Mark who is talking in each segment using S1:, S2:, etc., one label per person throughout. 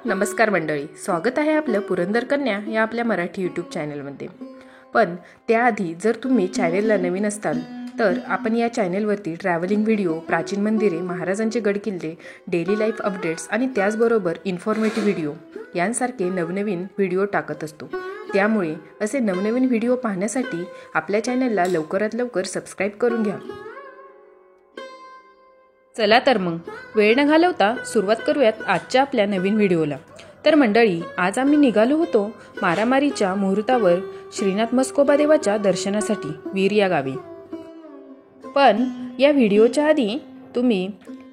S1: नमस्कार मंडळी, स्वागत आहे आपलं पुरंदर कन्या या आपल्या मराठी यूट्यूब चॅनलमध्ये। पण त्याआधी जर तुम्ही चॅनेलला नवीन असाल तर आपण या चॅनेलवरती ट्रॅव्हलिंग व्हिडिओ, प्राचीन मंदिरे, महाराजांचे गडकिल्ले, डेली लाईफ अपडेट्स आणि त्याचबरोबर इन्फॉर्मेटिव्ह व्हिडिओ यांसारखे नवनवीन व्हिडिओ टाकत असतो। त्यामुळे असे नवनवीन व्हिडिओ पाहण्यासाठी आपल्या चॅनेलला लवकरात लवकर सबस्क्राईब करून घ्या। चला तर मग वेळ न घालवता सुरुवात करूयात आजच्या आपल्या नवीन व्हिडिओला। तर मंडळी, आज आम्ही निघालो होतो मारामारीच्या मुहूर्तावर श्रीनाथ म्हस्कोबा देवाच्या दर्शनासाठी वीर या गावी। पण या व्हिडिओच्या आधी तुम्ही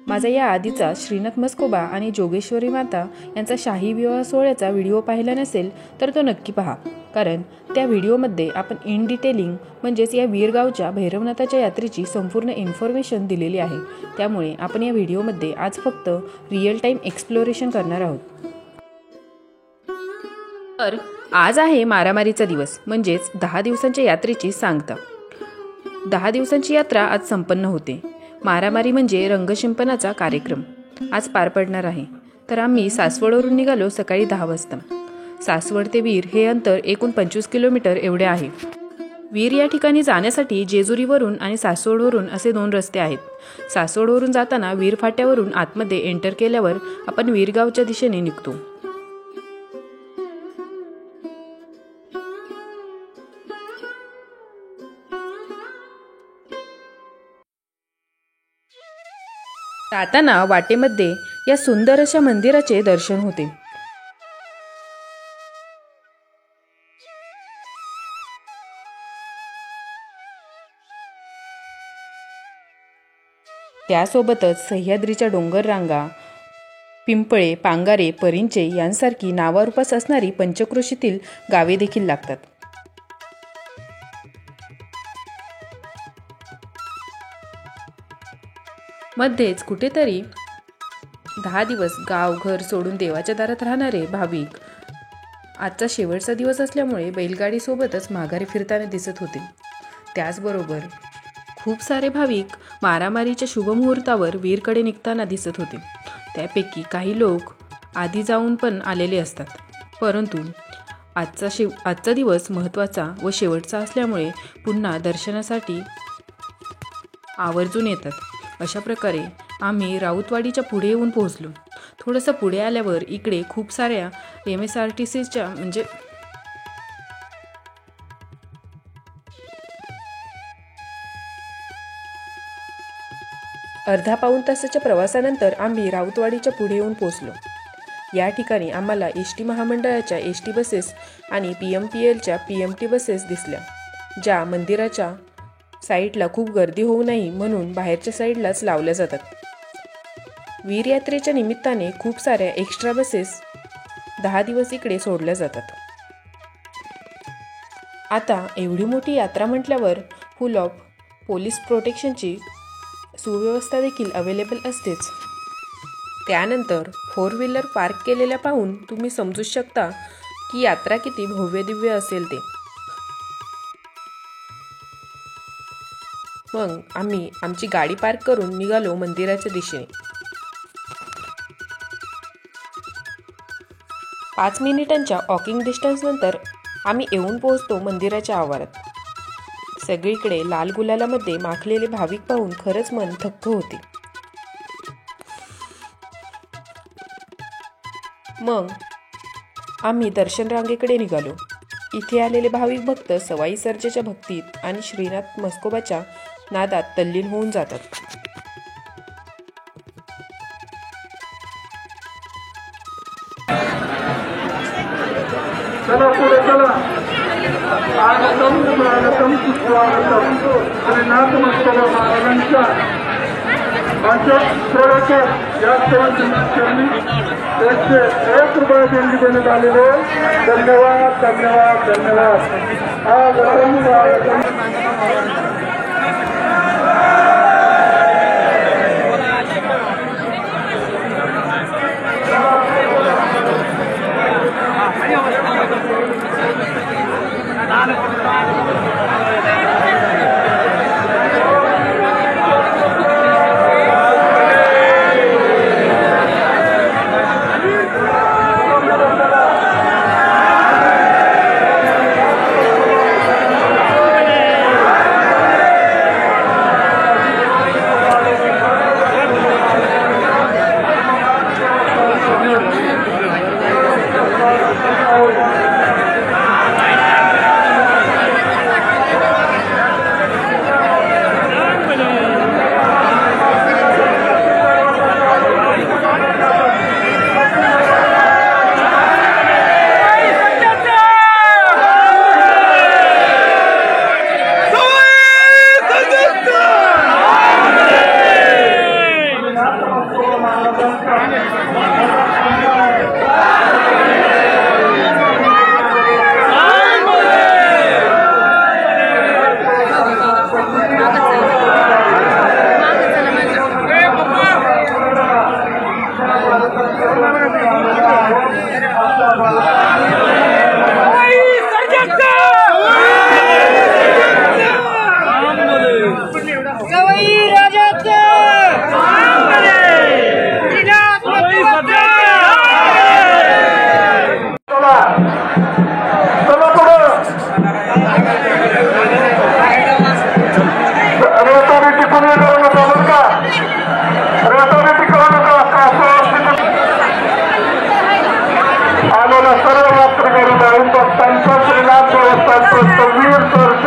S1: माझा या आधीचा श्रीनाथ म्हस्कोबा आणि जोगेश्वरी माता यांचा शाही विवाह सोहळ्याचा व्हिडिओ पाहिला नसेल तर तो नक्की पहा, कारण त्या व्हिडिओमध्ये आपण इन डिटेलिंग म्हणजेच या वीरगावच्या भैरवनाथाच्या यात्रेची संपूर्ण इन्फॉर्मेशन दिलेली आहे। त्यामुळे आपण या व्हिडिओमध्ये आज फक्त रिअल टाइम एक्सप्लोरेशन करणार आहोत। तर आज आहे मारामारीचा दिवस, म्हणजेच 10 दिवसांच्या यात्रेची सांगता। 10 दिवसांची यात्रा आज संपन्न होते। मारामारी म्हणजे रंगशिंपणाचा कार्यक्रम आज पार पडणार आहे। तर आम्ही सासवडवरून निघालो सकाळी 10 वाजता। सासवड ते वीर हे अंतर एकूण 25 किलोमीटर एवढे आहे। वीर या ठिकाणी जाण्यासाठी जेजुरीवरून आणि सासवडवरून असे 2 रस्ते आहेत। सासवडवरून जाताना वीर फाट्यावरून आतमध्ये एंटर केल्यावर आपण वीरगावच्या दिशेने निघतो। जाताना वाटेमध्ये या सुंदर अशा मंदिराचे दर्शन होते। त्यासोबतच सह्याद्रीच्या डोंगर रांगा, पिंपळे, पांगारे, परिंचे यांसारखी नावारूपास असणारी पंचक्रोशीतील गावे देखील लागतात। मध्येच कुठेतरी 10 दिवस गाव घर सोडून देवाच्या दारात राहणारे भाविक आजचा शेवटचा दिवस असल्यामुळे बैलगाडी सोबतच माघारी फिरताना दिसत होते। त्याचबरोबर खूप सारे भाविक मारामारीच्या शुभमुहूर्तावर वीरकडे निघताना दिसत होते। त्यापैकी काही लोक आधी जाऊन पण आलेले असतात, परंतु आजचा दिवस महत्त्वाचा व शेवटचा असल्यामुळे पुन्हा दर्शनासाठी आवर्जून येतात। अशा प्रकारे आम्ही राऊतवाडीच्या पुढे येऊन पोहोचलो। थोडंसं पुढे आल्यावर इकडे खूप साऱ्या MSRTCच्या म्हणजे अर्धा पाऊण तासाच्या प्रवासानंतर आम्ही राऊतवाडीच्या पुढे येऊन पोहोचलो। या ठिकाणी आम्हाला एसटी महामंडळाच्या एसटी बसेस आणि PMPLच्या PMT बसेस दिसल्या, ज्या मंदिराच्या साईडला खूप गर्दी होऊ नये म्हणून बाहेरच्या साईडलाच लावल्या जातात। वीर यात्रेच्या निमित्ताने खूप साऱ्या एक्स्ट्रा बसेस 10 दिवस इकडे सोडल्या जातात। आता एवढी मोठी यात्रा म्हटल्यावर फुल ऑफ पोलीस प्रोटेक्शनची सुव्यवस्था देखील अवेलेबल असतेच। त्यानंतर 4 व्हीलर पार्क केलेल्या पाहून तुम्ही समजू शकता की यात्रा किती भव्य दिव्य असेल ते। मग आम्ही आमची गाडी पार्क करून निघालो मंदिराच्या दिशेने। 5 मिनिटांच्या वॉकिंग डिस्टन्स नंतर आम्ही येऊन पोहोचतो मंदिराच्या आवारात। सगळीकडे लाल गुलालामध्ये माखलेले भाविक पाहून खरंच मन थक्क होते। मग आम्ही दर्शन रांगेकडे निघालो। इथे आलेले भाविक भक्त सवाई सर्जेच्या भक्तीत आणि श्रीनाथ म्हस्कोबाच्या नादात तल्लीन होऊन जातात।
S2: चला पुढे चला। स्वागतम सुस्वागतम श्रीनाथ म्हस्कोबा महाराजांच्या थोडंसं जास्त करणे 101 रुपये देणगी देण्यात आलेले। धन्यवाद धन्यवाद धन्यवाद।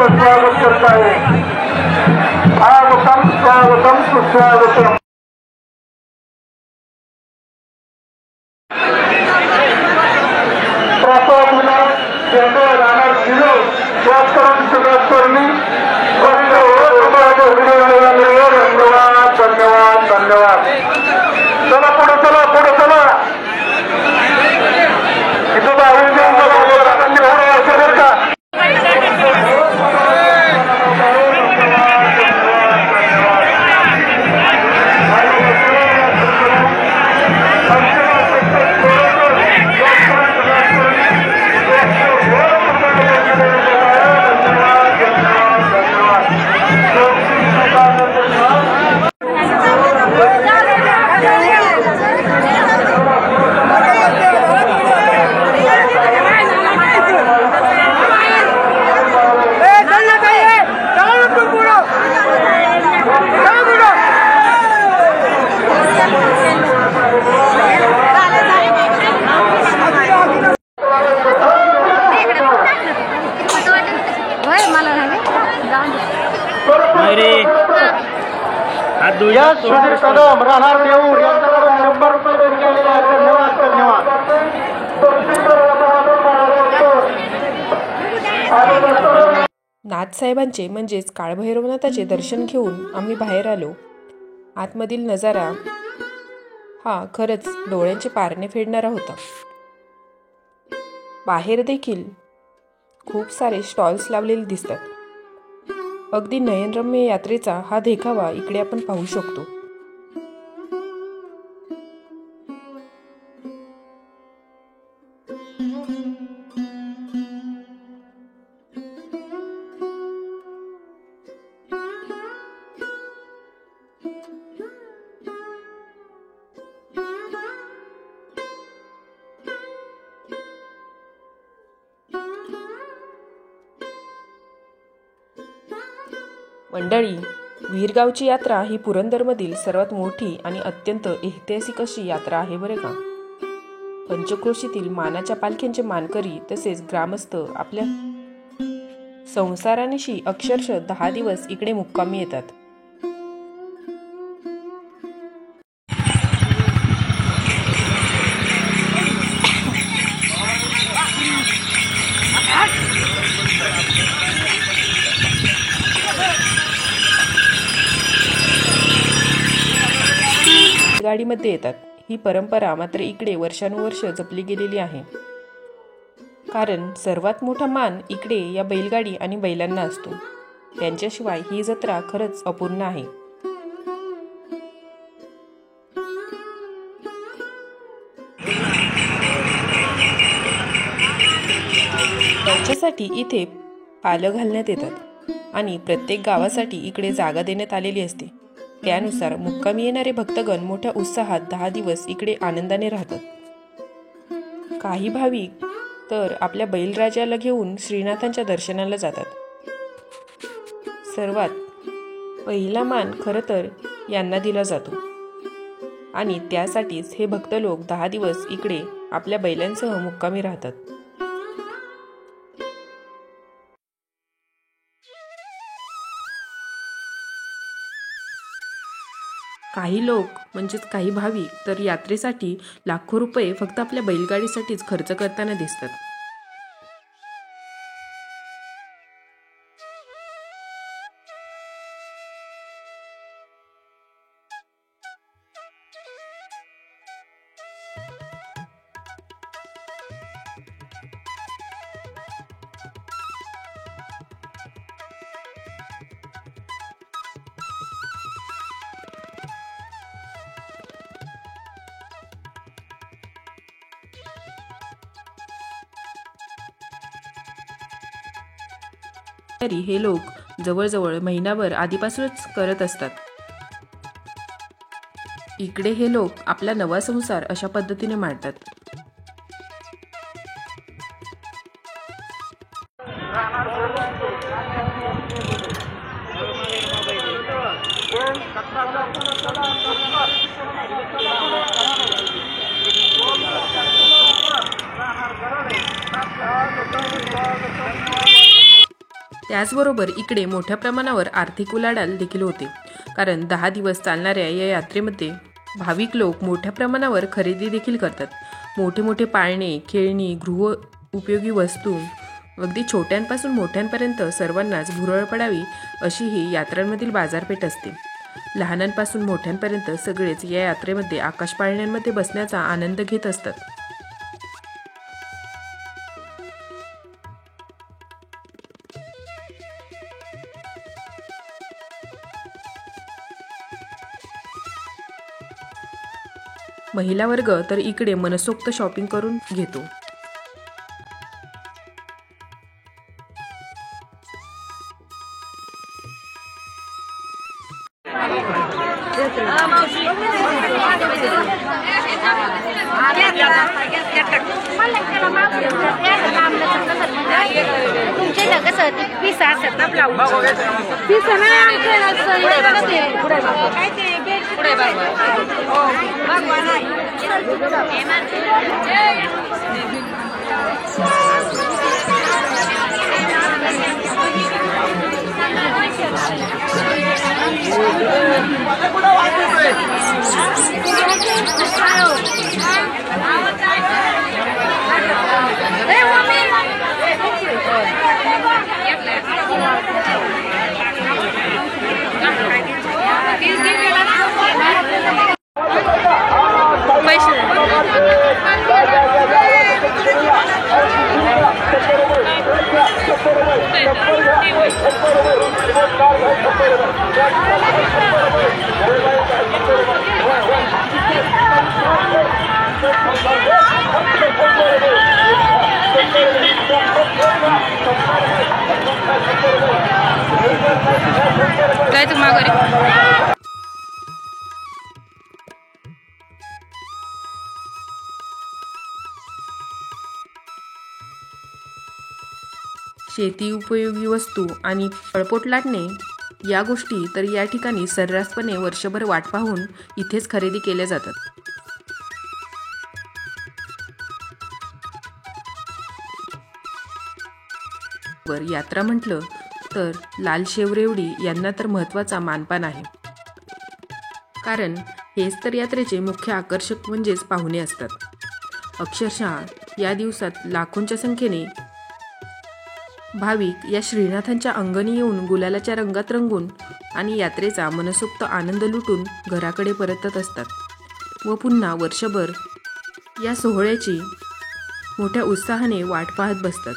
S2: स्वागत करत आहे. स्वागतम स्वागतम सुस्वागतम. धन्यवाद धन्यवाद. चला पुढे चला पुढे चला. इथं बाहेर का सुधीर कदम राहणार देऊर यांच्याकडून 100 रुपये देणगी आलेले आहेत. धन्यवाद धन्यवाद.
S1: नाथसाहेबांचे म्हणजेच काळभैरवनाथाचे दर्शन घेऊन आम्ही बाहेर आलो. आतमधील नजारा हा खरंच डोळ्यांचे पारणे फेडणारा होता. बाहेर देखील खूप सारे स्टॉल्स लावलेले दिसतात. अगदी नयनरम्य यात्रेचा हा देखावा इकडे आपण पाहू शकतो. मंडळी, विहीरगावची यात्रा ही पुरंदरमधील सर्वात मोठी आणि अत्यंत ऐतिहासिक अशी यात्रा आहे बरे का. पंचक्रोशीतील मानाच्या पालख्यांचे मानकरी तसेच ग्रामस्थ आपल्या संसारानिशी अक्षरशः 10 दिवस इकडे मुक्कामी येतात. गाडीमध्ये येतात. ही परंपरा मात्र इकडे वर्षानुवर्ष जपली गेलेली आहे. कारण सर्वात मोठा मान इकडे या बैलगाडी आणि बैलांना असतो. त्यांच्याशिवाय ही जत्रा खरंच अपूर्ण आहे. त्यांच्यासाठी इथे पालं घालण्यात येतात आणि प्रत्येक गावासाठी इकडे जागा देण्यात आलेली असते. त्यानुसार मुक्कामी येणारे भक्तगण मोठ्या उत्साहात 10 दिवस इकडे आनंदाने राहतात. काही भाविक तर आपल्या बैलराजाला घेऊन श्रीनाथांच्या दर्शनाला जातात. सर्वात पहिला मान खरं तर यांना दिला जातो आणि त्यासाठीच हे भक्त लोक 10 दिवस इकडे आपल्या बैलांसह मुक्कामी राहतात. काही लोक म्हणजेच काही भाविक तर यात्रेसाठी लाखो रुपये फक्त आपल्या बैलगाडीसाठीच खर्च करताना दिसतात. तरी हे लोक जवळजवळ महिनाभर आधीपासूनच करत असतात. इकडे हे लोक आपला नवा संसार अशा पद्धतीने मांडतात. त्याचबरोबर इकडे मोठ्या प्रमाणावर आर्थिक उलाढाल देखील होते, कारण 10 दिवस चालणाऱ्या या यात्रेमध्ये भाविक लोक मोठ्या प्रमाणावर खरेदी देखील करतात. मोठे मोठे पाळणे, खेळणी, गृह उपयोगी वस्तू, अगदी छोट्यांपासून मोठ्यांपर्यंत सर्वांनाच भुरळ पडावी अशी ही यात्रांमधील बाजारपेठ असते. लहानांपासून मोठ्यांपर्यंत सगळेच या यात्रेमध्ये आकाश पाळण्यांमध्ये बसण्याचा आनंद घेत असतात. महिला वर्ग तर इकडे मनसोक्त शॉपिंग करून घेतो. शेती उपयोगी वस्तू आणि पळपोट लाटणे या गोष्टी तर या ठिकाणी सर्रासपणे वर्षभर वाट पाहून इथेच खरेदी केल्या जातात. यात्रा म्हटलं तर लाल शेवरेवडी यांना तर महत्त्वाचा मानपान आहे, कारण हेच तर यात्रेचे मुख्य आकर्षक म्हणजेच पाहुणे असतात. अक्षरशः या दिवसात लाखोंच्या संख्येने भाविक या श्रीनाथांच्या अंगणी येऊन गुलालाच्या रंगात रंगून आणि यात्रेचा मनसोक्त आनंद लुटून घराकडे परतत असतात व पुन्हा वर्षभर या सोहळ्याची मोठ्या उत्साहाने वाट पाहत बसतात.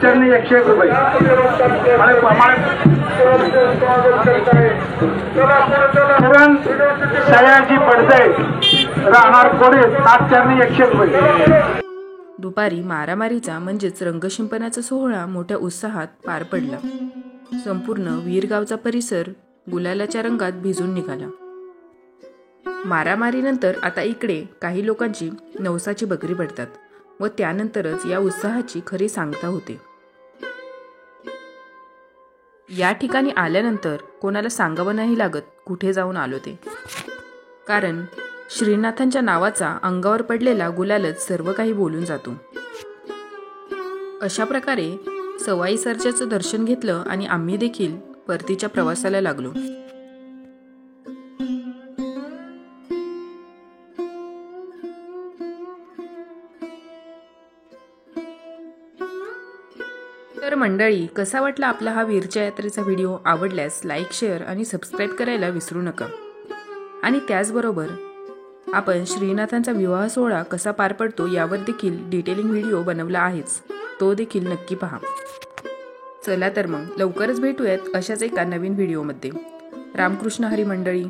S2: चरणी 101 रुपये. सयाजी पडदे राहणार कोडे 7 चरणी 101 रुपये.
S1: दुपारी मारामारीचा म्हणजेच रंगशिंपणाचा सोहळा मोठ्या उत्साहात पार पडला. संपूर्ण वीरगावचा परिसर गुलालाच्या रंगात भिजून निघाला. मारामारीनंतर आता इकडे काही लोकांची नवसाची बकरी पडतात व त्यानंतरच या उत्साहाची खरी सांगता होते. या ठिकाणी आल्यानंतर कोणाला सांगावं नाही लागत कुठे जाऊन आलो ते, कारण श्रीनाथांच्या नावाचा अंगावर पडलेला गुलालच सर्व काही बोलून जातो. अशा प्रकारे सवाई सरच्याचं दर्शन घेतलं आणि आम्ही देखील परतीच्या प्रवासाला लागलो. तर मंडळी, कसा वाटला आपला हा वीरच्या यात्रेचा व्हिडिओ? आवडल्यास लाईक, शेअर आणि सबस्क्राईब करायला विसरू नका. आणि त्याचबरोबर आपण श्रीनाथांचा विवाह सोहळा कसा पार पडतो यावर देखील डिटेलिंग व्हिडिओ बनवला आहेच, तो देखील नक्की पहा. चला तर मग लवकरच भेटूयात अशाच एका नवीन व्हिडिओमध्ये. रामकृष्ण हरी मंडळी.